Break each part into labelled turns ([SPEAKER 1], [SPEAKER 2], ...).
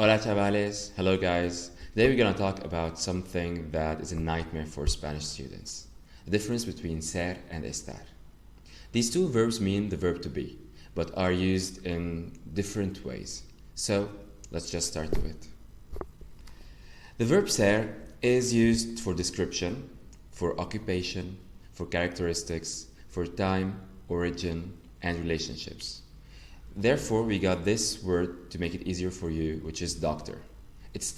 [SPEAKER 1] Hola chavales, hello guys. Today we're gonna talk about something that is a nightmare for Spanish students. The difference between ser and estar. These two verbs mean the verb to be, but are used in different ways. So let's just start with it. The verb ser is used for description, for occupation, for characteristics, for time, origin, and relationships. Therefore, we got this word to make it easier for you, which is doctor.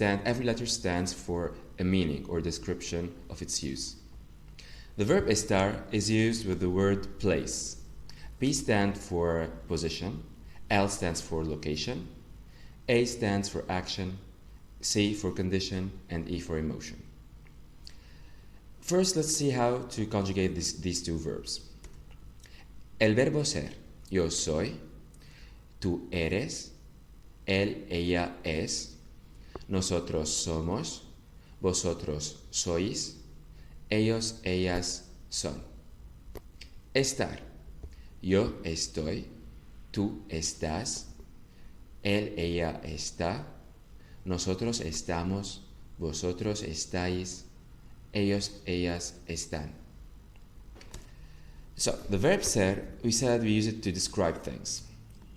[SPEAKER 1] Every letter stands for a meaning or description of its use. The verb estar is used with the word place. P stands for position, L stands for location, A stands for action, C for condition, and E for emotion. First, let's see how to conjugate these two verbs. El verbo ser, yo soy, tú eres, él, ella es, nosotros somos, vosotros sois, ellos, ellas son. Estar. Yo estoy, tú estás, él, ella está, nosotros estamos, vosotros estáis, ellos, ellas están. So, the verb ser, we said we use it to describe things.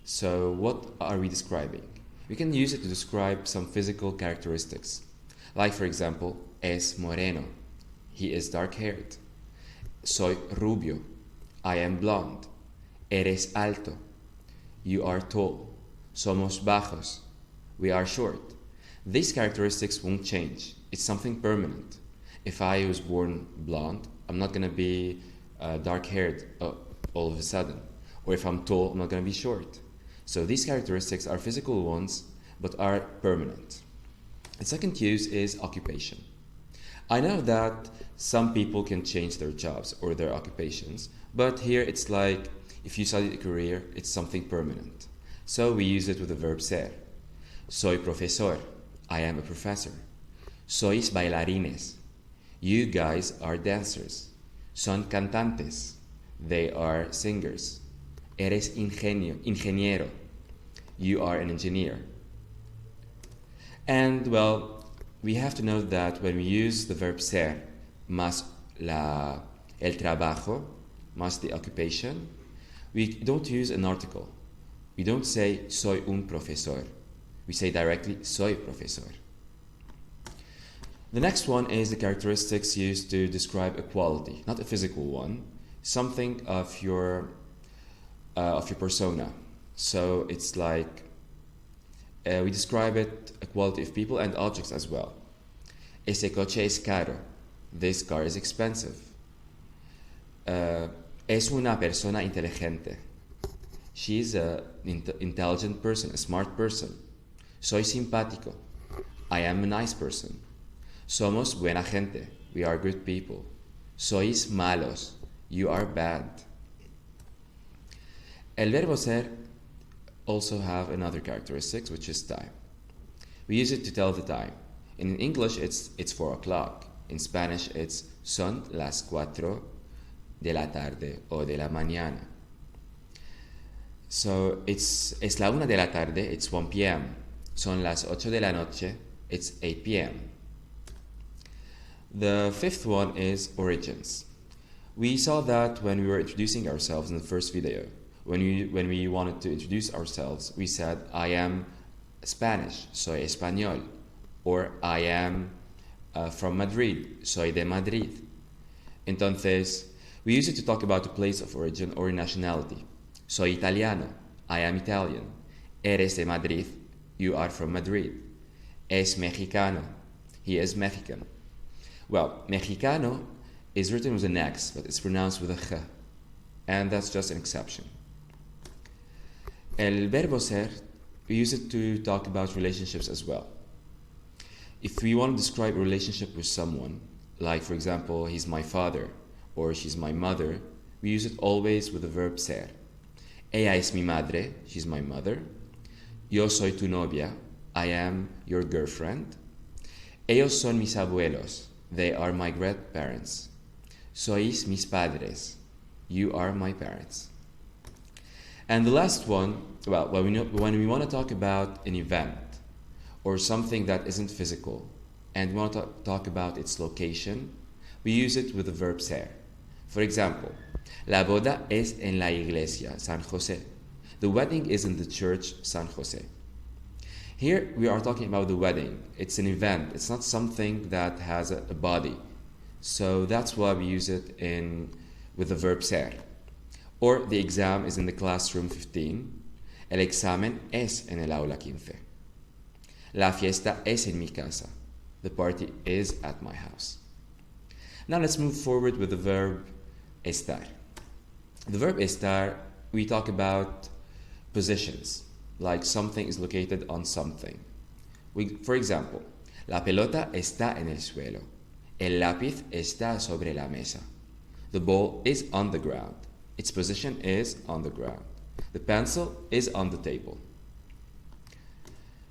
[SPEAKER 1] So what are we describing? We can use it to describe some physical characteristics. Like for example, es moreno. He is dark-haired. Soy rubio. I am blonde. Eres alto. You are tall. Somos bajos. We are short. These characteristics won't change. It's something permanent. If I was born blonde, I'm not going to be dark-haired all of a sudden. Or if I'm tall, I'm not going to be short. So these characteristics are physical ones, but are permanent. The second use is occupation. I know that some people can change their jobs or their occupations, but here it's like if you study a career, it's something permanent. So we use it with the verb ser. Soy profesor. I am a professor. Sois bailarines. You guys are dancers. Son cantantes. They are singers. Eres ingeniero. You are an engineer. And well, we have to note that when we use the verb ser más el trabajo, más the occupation, we don't use an article. We don't say soy un profesor. We say directly soy profesor. The next one is the characteristics used to describe a quality, not a physical one, something of your persona. So it's like we describe it a quality of people and objects as well. Ese coche es caro. This car is expensive. Es una persona inteligente. She's an intelligent person, a smart person. Soy simpático. I am a nice person. Somos buena gente. We are good people. Sois malos. You are bad. El verbo ser also have another characteristic, which is time. We use it to tell the time. In English, it's 4 o'clock. In Spanish, it's son las 4 de la tarde o de la mañana. So es la 1 de la tarde, it's 1 p.m. Son las 8 de la noche, it's 8 p.m. The fifth one is origins. We saw that when we were introducing ourselves in the first video. When we wanted to introduce ourselves, we said, I am Spanish, soy español. Or I am from Madrid, soy de Madrid. Entonces, we use it to talk about a place of origin or nationality. Soy italiano, I am Italian. Eres de Madrid, you are from Madrid. Es mexicano, he is Mexican. Well, mexicano is written with an X, but it's pronounced with a Ch. And that's just an exception. El verbo ser, we use it to talk about relationships as well. If we want to describe a relationship with someone, like for example, he's my father or she's my mother, we use it always with the verb ser. Ella es mi madre, she's my mother. Yo soy tu novia, I am your girlfriend. Ellos son mis abuelos, they are my grandparents. Sois mis padres, you are my parents. And the last one, well, when we want to talk about an event or something that isn't physical, and we want to talk about its location, we use it with the verb ser. For example, la boda es en la iglesia San José. The wedding is in the church San José. Here we are talking about the wedding. It's an event. It's not something that has a body. So that's why we use it with the verb ser. Or the exam is in the classroom 15. El examen es en el aula 15. La fiesta es en mi casa. The party is at my house. Now let's move forward with the verb estar. The verb estar, we talk about positions, like something is located on something. For example, la pelota está en el suelo. El lápiz está sobre la mesa. The ball is on the ground. Its position is on the ground. The pencil is on the table.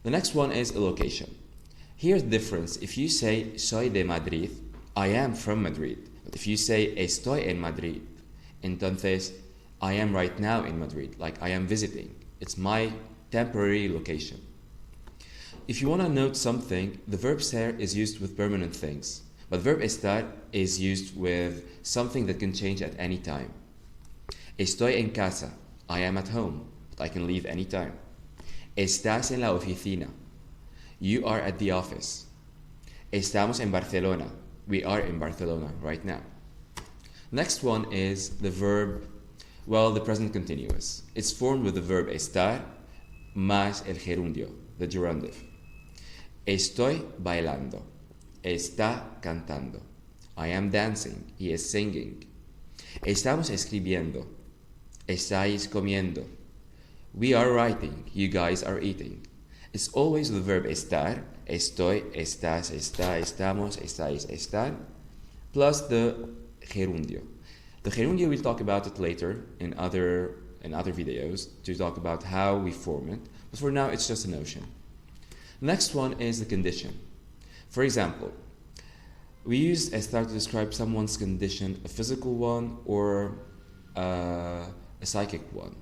[SPEAKER 1] The next one is a location. Here's the difference. If you say soy de Madrid, I am from Madrid. But if you say estoy en Madrid, entonces I am right now in Madrid, like I am visiting. It's my temporary location. If you want to note something, the verb ser is used with permanent things, but verb estar is used with something that can change at any time. Estoy en casa. I am at home, but I can leave anytime. Estás en la oficina. You are at the office. Estamos en Barcelona. We are in Barcelona right now. Next one is the verb, the present continuous. It's formed with the verb estar más el gerundio, the gerundive. Estoy bailando. Está cantando. I am dancing. He is singing. Estamos escribiendo. Estáis comiendo. We are writing. You guys are eating. It's always the verb estar, estoy, estás, está, estamos, estáis, están, plus the gerundio. The gerundio, we'll talk about it later in other videos to talk about how we form it, but for now it's just a notion. The next one is the condition. For example, we use estar to describe someone's condition, a physical one or a psychic one.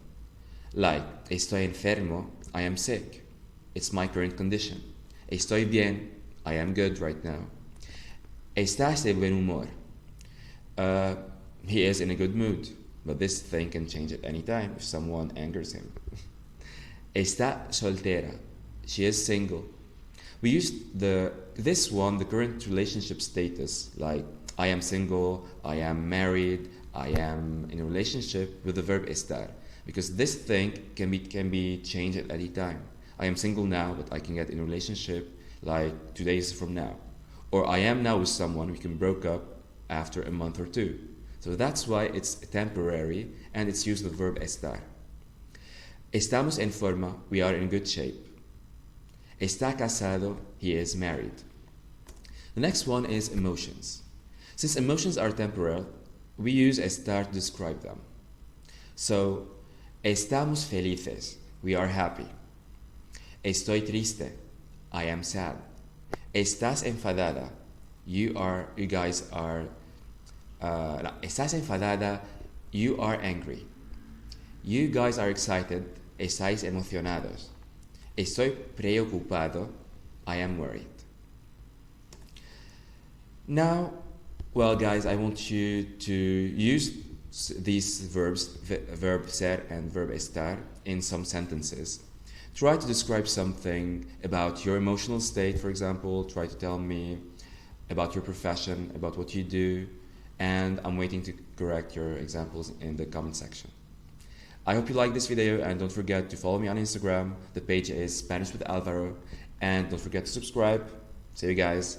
[SPEAKER 1] Like, estoy enfermo, I am sick. It's my current condition. Estoy bien, I am good right now. Estás de buen humor. He is in a good mood, but this thing can change at any time if someone angers him. Está soltera. She is single. We use the current relationship status, like I am single, I am married, I am in a relationship, with the verb estar, because this thing can be changed at any time. I am single now, but I can get in a relationship like 2 days from now. Or I am now with someone, we can break up after a month or two. So that's why it's temporary and it's used with the verb estar. Estamos en forma, we are in good shape. Está casado, he is married. The next one is emotions. Since emotions are temporal, we use estar to describe them. So, estamos felices, we are happy. Estoy triste, I am sad. Estás enfadada, you guys are. Estás enfadada, you are angry. You guys are excited, estáis emocionados. Estoy preocupado, I am worried. Now, guys, I want you to use these verbs, verb ser and verb estar, in some sentences. Try to describe something about your emotional state, for example. Try to tell me about your profession, about what you do, and I'm waiting to correct your examples in the comment section. I hope you like this video, and don't forget to follow me on Instagram. The page is Spanish with Alvaro, and don't forget to subscribe. See you guys.